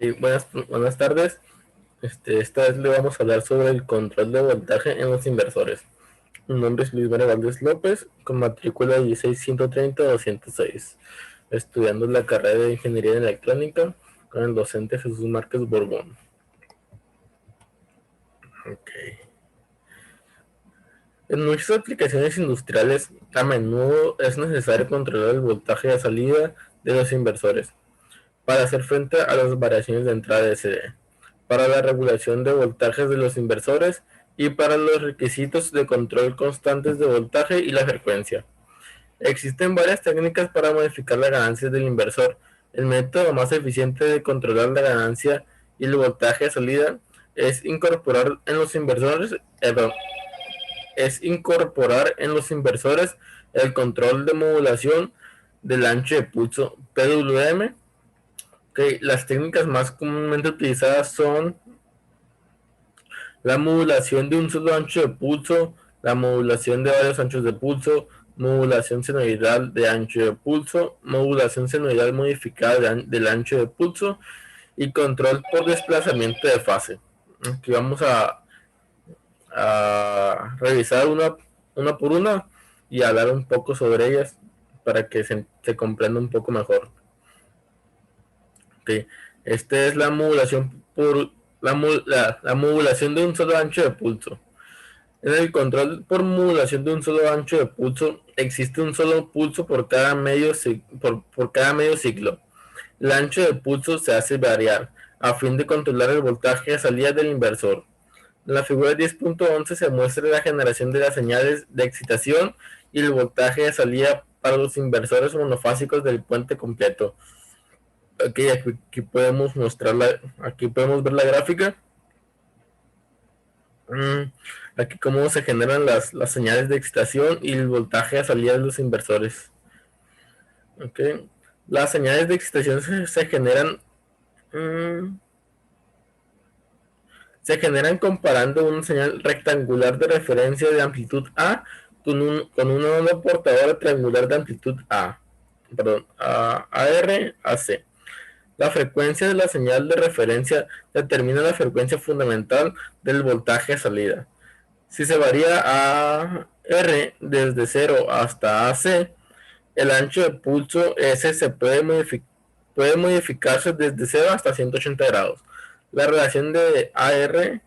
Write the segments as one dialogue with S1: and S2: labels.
S1: Sí, buenas tardes. Esta vez le vamos a hablar sobre el control de voltaje en los inversores. Mi nombre es Luis María Valdés López, con matrícula 16130-206, estudiando la carrera de Ingeniería en Electrónica con el docente Jesús Márquez Borbón. Okay. En muchas aplicaciones industriales, a menudo es necesario controlar el voltaje de salida de los inversores para hacer frente a las variaciones de entrada de CD, para la regulación de voltajes de los inversores y para los requisitos de control constantes de voltaje y la frecuencia. Existen varias técnicas para modificar la ganancia del inversor. El método más eficiente de controlar la ganancia y el voltaje de salida es incorporar en los inversores, el control de modulación del ancho de pulso PWM. Okay, las técnicas más comúnmente utilizadas son la modulación de un solo ancho de pulso, la modulación de varios anchos de pulso, modulación senoidal de ancho de pulso, modulación senoidal modificada del ancho de pulso y control por desplazamiento de fase. Aquí vamos a revisar una por una y hablar un poco sobre ellas para que se comprenda un poco mejor. Okay. Esta es la modulación por la modulación de un solo ancho de pulso. En el control por modulación de un solo ancho de pulso, existe un solo pulso por cada medio ciclo. El ancho de pulso se hace variar a fin de controlar el voltaje de salida del inversor. En la figura 10.11 se muestra la generación de las señales de excitación y el voltaje de salida para los inversores monofásicos del puente completo. Aquí podemos aquí podemos ver la gráfica. Aquí cómo se generan las señales de excitación y el voltaje de salida de los inversores. Okay. Las señales de excitación se generan comparando una señal rectangular de referencia de amplitud A con una onda portadora triangular de amplitud AR a C. La frecuencia de la señal de referencia determina la frecuencia fundamental del voltaje de salida. Si se varía a R desde 0 hasta AC, el ancho de pulso S puede modificarse desde 0 hasta 180 grados. La relación de AR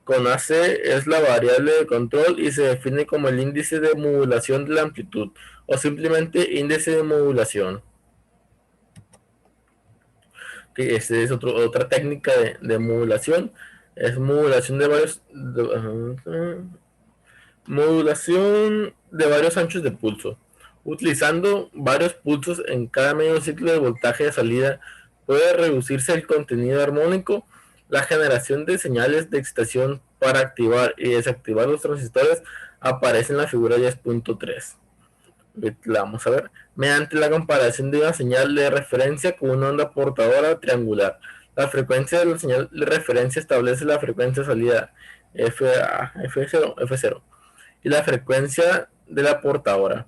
S1: con AC es la variable de control y se define como el índice de modulación de la amplitud o simplemente índice de modulación. Que esta es otra técnica de modulación. Es modulación de varios anchos de pulso. Utilizando varios pulsos en cada medio ciclo de voltaje de salida, puede reducirse el contenido armónico. La generación de señales de excitación para activar y desactivar los transistores aparece en la figura 10.3. La vamos a ver. Mediante la comparación de una señal de referencia con una onda portadora triangular. La frecuencia de la señal de referencia establece la frecuencia de salida F0, y la frecuencia de la portadora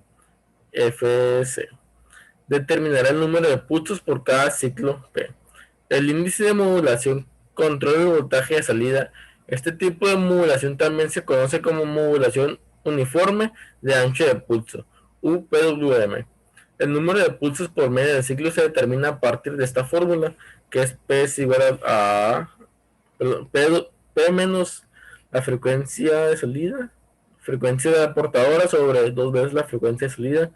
S1: Fc. Determinará el número de pulsos por cada ciclo P. El índice de modulación controla el voltaje de salida. Este tipo de modulación también se conoce como modulación uniforme de ancho de pulso, UPWM. El número de pulsos por medio del ciclo se determina a partir de esta fórmula, que es P es igual P menos la frecuencia de salida, frecuencia de la portadora sobre dos veces la frecuencia de salida,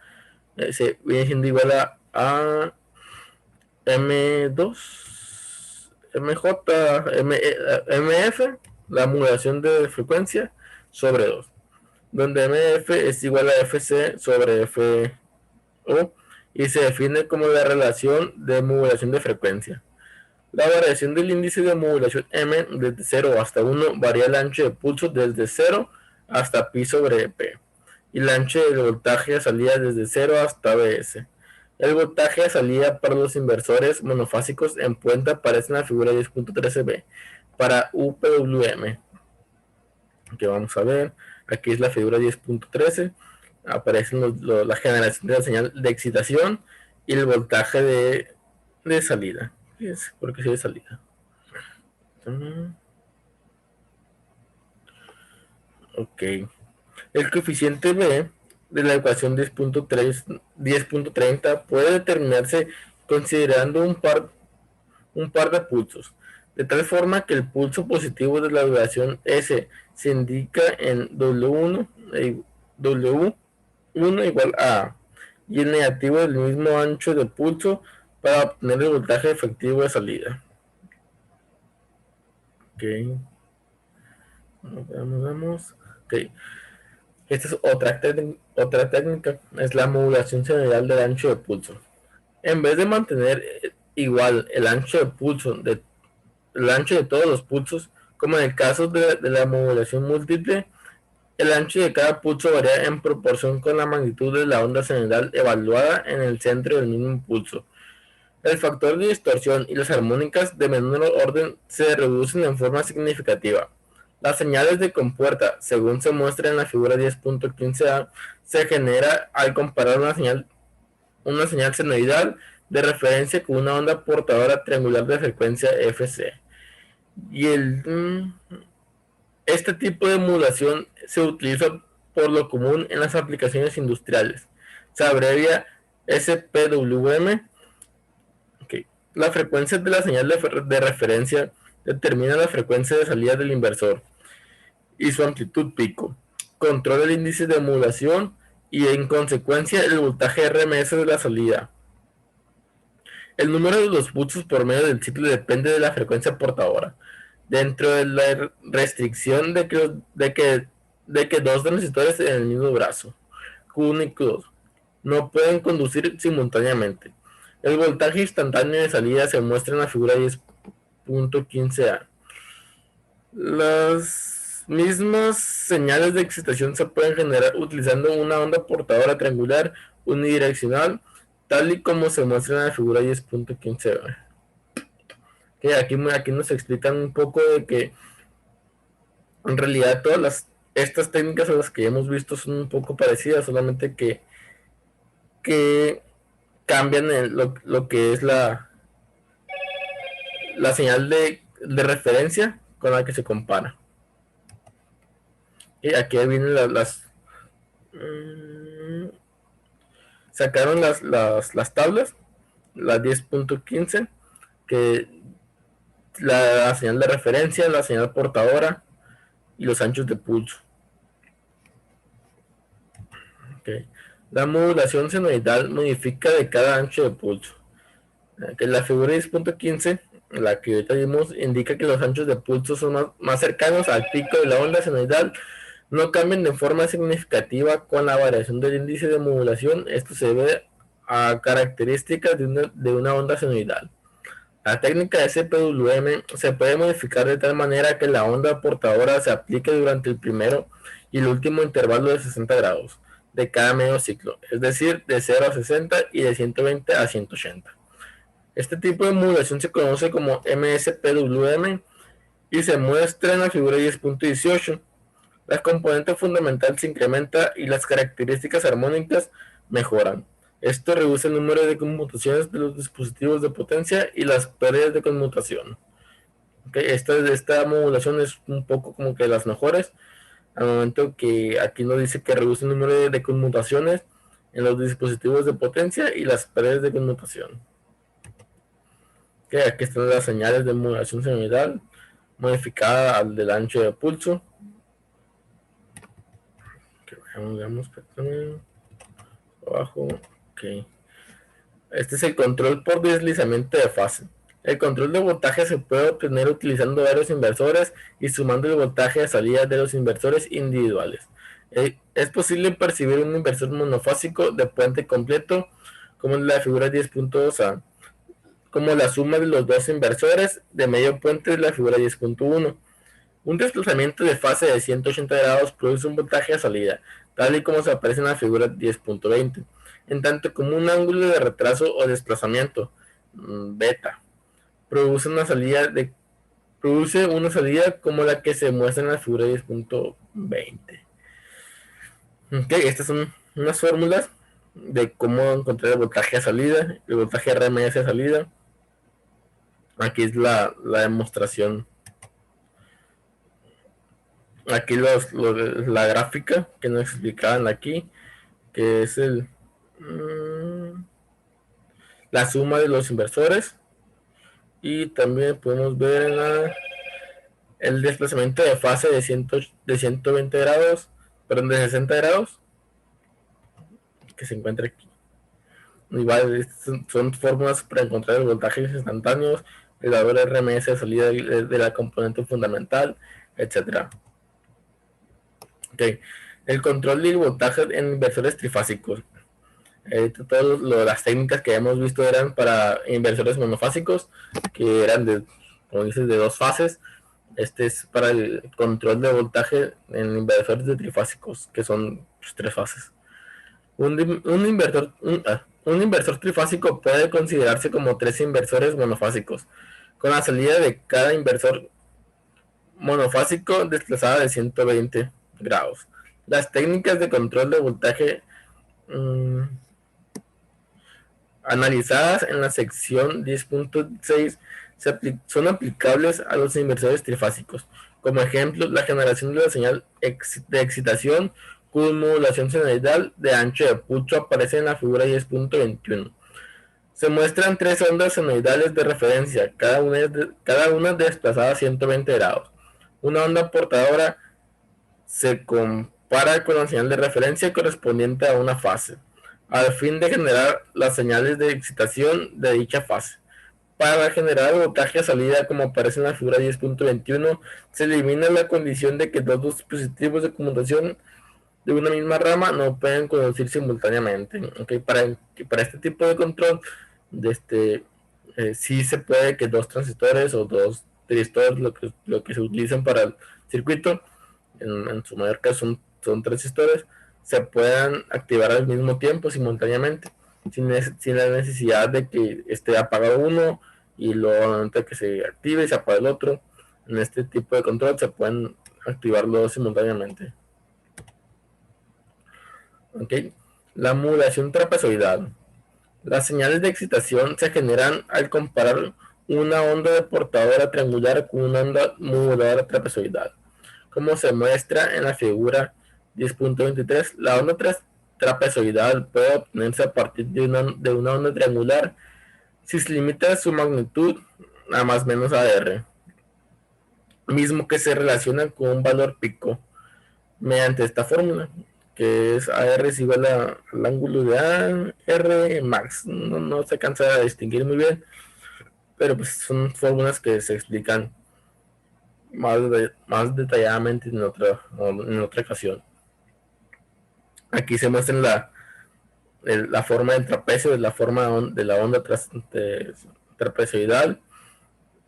S1: se viene siendo igual a M2, MF, la modulación de frecuencia, sobre 2, donde MF es igual a FC sobre FO y se define como la relación de modulación de frecuencia. La variación del índice de modulación M desde 0 hasta 1 varía el ancho de pulso desde 0 hasta pi sobre P y el ancho del voltaje de salida desde 0 hasta Bs. El voltaje de salida para los inversores monofásicos en puente aparece en la figura 10.13b para UPWM, que vamos a ver. Aquí es la figura 10.13. Aparecen la generación de la señal de excitación y el voltaje de salida. porque sí de salida. Ok. El coeficiente B de la ecuación 10.30 puede determinarse considerando un par de pulsos, de tal forma que el pulso positivo de la duración S se indica en W1 igual a y el negativo del mismo ancho de pulso para obtener el voltaje efectivo de salida. Ok, vamos. Ok, esta es otra técnica, es la modulación general del ancho de pulso. En vez de mantener igual el ancho de todos los pulsos, como en el caso de la modulación múltiple, el ancho de cada pulso varía en proporción con la magnitud de la onda señal evaluada en el centro del mismo pulso. El factor de distorsión y las armónicas de menor orden se reducen en forma significativa. Las señales de compuerta, según se muestra en la figura 10.15a, se genera al comparar una señal senoidal de referencia con una onda portadora triangular de frecuencia Fc. Y este tipo de modulación se utiliza por lo común en las aplicaciones industriales. Se abrevia SPWM. Okay. La frecuencia de la señal de referencia determina la frecuencia de salida del inversor y su amplitud pico. Controla el índice de modulación y en consecuencia el voltaje RMS de la salida. El número de los pulsos por medio del ciclo depende de la frecuencia portadora, dentro de la restricción de que dos transistores en el mismo brazo, Q1 y Q2, no pueden conducir simultáneamente. El voltaje instantáneo de salida se muestra en la figura 10.15a. Las mismas señales de excitación se pueden generar utilizando una onda portadora triangular unidireccional, tal y como se muestra en la figura 10.15a. Que aquí nos explican un poco de que en realidad estas técnicas a las que hemos visto son un poco parecidas, solamente que cambian lo que es la señal de referencia con la que se compara. Y aquí vienen sacaron las tablas, la 10.15, que la señal de referencia, la señal portadora y los anchos de pulso. Okay. La modulación senoidal modifica de cada ancho de pulso. Que la figura 10.15, la que ahorita vimos, indica que los anchos de pulso son más cercanos al pico de la onda senoidal, no cambian de forma significativa con la variación del índice de modulación. Esto se debe a características de una onda senoidal. La técnica de SPWM se puede modificar de tal manera que la onda portadora se aplique durante el primero y el último intervalo de 60 grados de cada medio ciclo, es decir, de 0 a 60 y de 120 a 180. Este tipo de modulación se conoce como MSPWM y se muestra en la figura 10.18. La componente fundamental se incrementa y las características armónicas mejoran. Esto reduce el número de conmutaciones de los dispositivos de potencia y las pérdidas de conmutación. Okay, esta modulación es un poco como que las mejores, al momento que aquí nos dice que reduce el número de conmutaciones en los dispositivos de potencia y las pérdidas de conmutación. Okay, aquí están las señales de modulación senoidal modificada al del ancho de pulso. Veamos, abajo. Ok. Este es el control por deslizamiento de fase. El control de voltaje se puede obtener utilizando varios inversores y sumando el voltaje de salida de los inversores individuales. Es posible percibir un inversor monofásico de puente completo, como en la figura 10.2a, como la suma de los dos inversores de medio puente de la figura 10.1. Un desplazamiento de fase de 180 grados produce un voltaje de salida, tal y como se aparece en la figura 10.20, en tanto como un ángulo de retraso o desplazamiento, beta, produce una salida como la que se muestra en la figura 10.20. Okay, estas son unas fórmulas de cómo encontrar el voltaje de salida, el voltaje RMS de salida. Aquí es la demostración. Aquí la gráfica que nos explicaban aquí, que es la suma de los inversores. Y también podemos ver el desplazamiento de fase de 120 grados, perdón, de 60 grados, que se encuentra aquí. Igual son fórmulas para encontrar los voltajes instantáneos, el valor RMS de salida de la componente fundamental, etcétera. Okay. El control del voltaje en inversores trifásicos. Todas las técnicas que hemos visto eran para inversores monofásicos, que eran como dices, de 2 fases. Este es para el control de voltaje en inversores de trifásicos, que son 3 fases. Un inversor trifásico puede considerarse como 3 inversores monofásicos, con la salida de cada inversor monofásico desplazada de 120 grados. Las técnicas de control de voltaje analizadas en la sección 10.6 son aplicables a los inversores trifásicos. Como ejemplo, la generación de la señal de excitación con modulación senoidal de ancho de pucho aparece en la figura 10.21. Se muestran 3 ondas senoidales de referencia, cada una desplazada a 120 grados. Una onda portadora se compara con la señal de referencia correspondiente a una fase, al fin de generar las señales de excitación de dicha fase. Para generar voltaje a salida, como aparece en la figura 10.21, se elimina la condición de que dos dispositivos de conmutación de una misma rama no pueden conducir simultáneamente. Okay, para este tipo de control, sí se puede que 2 transistores o 2 tristores, lo que se utilizan para el circuito, en su mayor caso son transistores, se puedan activar al mismo tiempo, simultáneamente, sin la necesidad de que esté apagado uno y luego antes que se active y se apague el otro. En este tipo de control se pueden activar los dos simultáneamente. Okay. La modulación trapezoidal. Las señales de excitación se generan al comparar una onda deportadora triangular con una onda moduladora trapezoidal. Como se muestra en la figura 10.23, la onda trapezoidal puede obtenerse a partir de una onda triangular si se limita su magnitud a más o menos AR, mismo que se relaciona con un valor pico mediante esta fórmula, que es AR es igual al ángulo de AR max. No se cansa de distinguir muy bien, pero pues son fórmulas que se explican más detalladamente en otra ocasión. Aquí se muestra la forma del trapecio, la forma de la onda trapezoidal,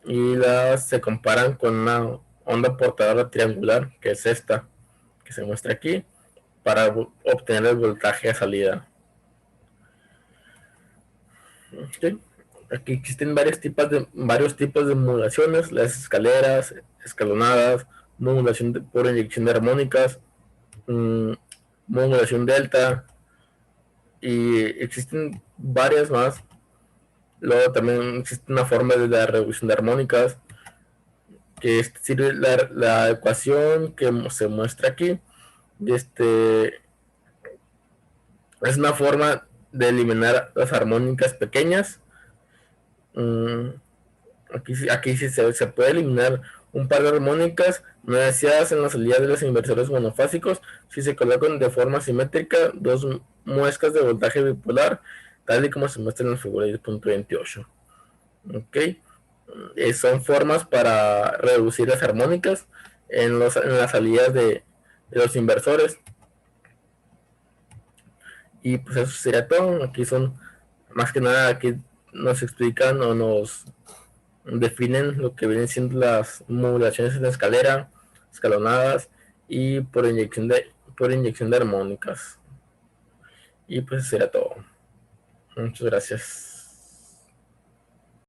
S1: y se comparan con una onda portadora triangular, que es esta, que se muestra aquí, para obtener el voltaje a salida. ¿Sí? Aquí existen varios tipos de modulaciones: las escaleras, escalonadas, modulación por inyección de armónicas, modulación delta, y existen varias más. Luego también existe una forma de la reducción de armónicas, que sirve la ecuación que se muestra aquí. Es una forma de eliminar las armónicas pequeñas. Aquí sí se puede eliminar un par de armónicas no deseadas en la salida de los inversores monofásicos si se colocan de forma simétrica 2 muescas de voltaje bipolar, tal y como se muestra en la figura 10.28. Okay. Son formas para reducir las armónicas en las salidas de los inversores. Y pues eso sería todo. Aquí son, más que nada, aquí nos explican o nos definen lo que vienen siendo las modulaciones en escalera, escalonadas y por inyección de armónicas. Y pues eso sería todo. Muchas gracias.